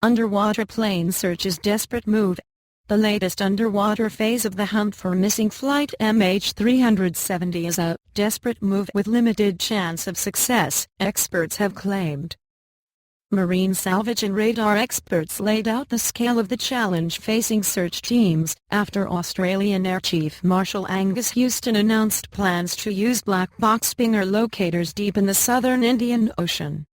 Underwater plane search's desperate move. The latest underwater phase of the hunt for missing flight MH370 is a desperate move with limited chance of success, experts have claimed. Marine salvage and radar experts laid out the scale of the challenge facing search teams after Australian Air Chief Marshal Angus Houston announced plans to use black box Spreaker locators deep in the southern Indian Ocean.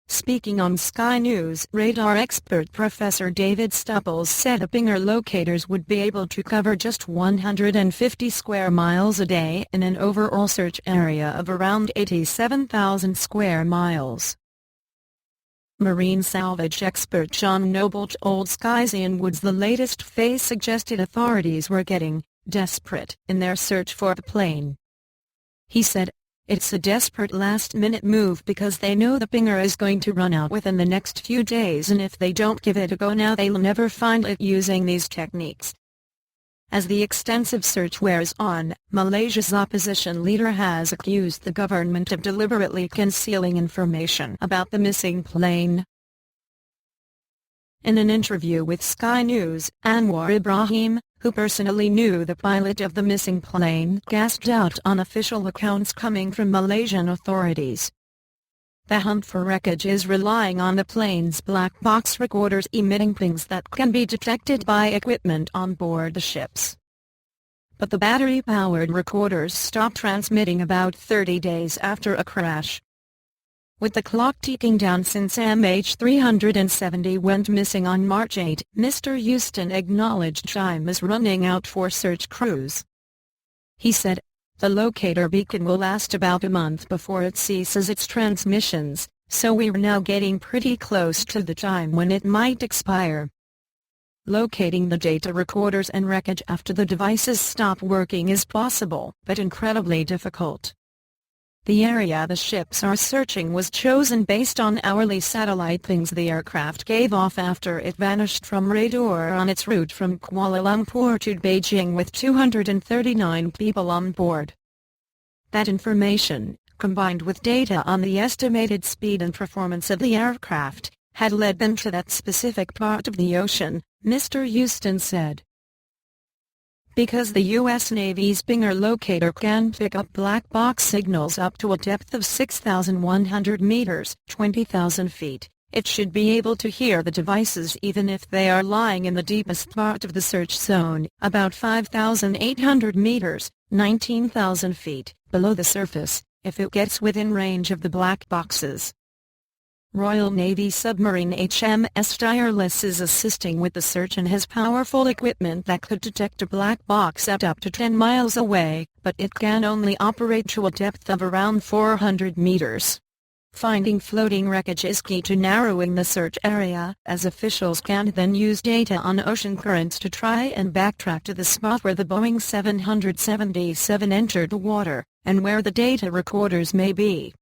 Speaking on Sky News, radar expert Professor David Stupples said the Spreaker locators would be able to cover just 150 square miles a day in an overall search area of around 87,000 square miles. Marine salvage expert John Noble told Skysian Woods the latest phase suggested authorities were getting desperate in their search for the plane. He said, "It's a desperate last-minute move because they know the Spreaker is going to run out within the next few days, and if they don't give it a go now they'll never find it using these techniques." As the extensive search wears on, Malaysia's opposition leader has accused the government of deliberately concealing information about the missing plane. In an interview with Sky News, Anwar Ibrahim, who personally knew the pilot of the missing plane, cast doubt on official accounts coming from Malaysian authorities. The hunt for wreckage is relying on the plane's black box recorders emitting pings that can be detected by equipment on board the ships. But the battery-powered recorders stop transmitting about 30 days after a crash. With the clock ticking down since MH370 went missing on March 8, Mr. Houston acknowledged time is running out for search crews. He said, "The locator beacon will last about a month before it ceases its transmissions, so we're now getting pretty close to the time when it might expire." Locating the data recorders and wreckage after the devices stop working is possible, but incredibly difficult. The area the ships are searching was chosen based on hourly satellite pings the aircraft gave off after it vanished from radar on its route from Kuala Lumpur to Beijing with 239 people on board. That information, combined with data on the estimated speed and performance of the aircraft, had led them to that specific part of the ocean, Mr. Houston said. Because the U.S. Navy's Spreaker locator can pick up black box signals up to a depth of 6,100 meters, 20,000 feet, it should be able to hear the devices even if they are lying in the deepest part of the search zone, about 5,800 meters, 19,000 feet, below the surface, if it gets within range of the black boxes. Royal Navy submarine HMS Tireless is assisting with the search and has powerful equipment that could detect a black box at up to 10 miles away, but it can only operate to a depth of around 400 meters. Finding floating wreckage is key to narrowing the search area, as officials can then use data on ocean currents to try and backtrack to the spot where the Boeing 777 entered the water, and where the data recorders may be.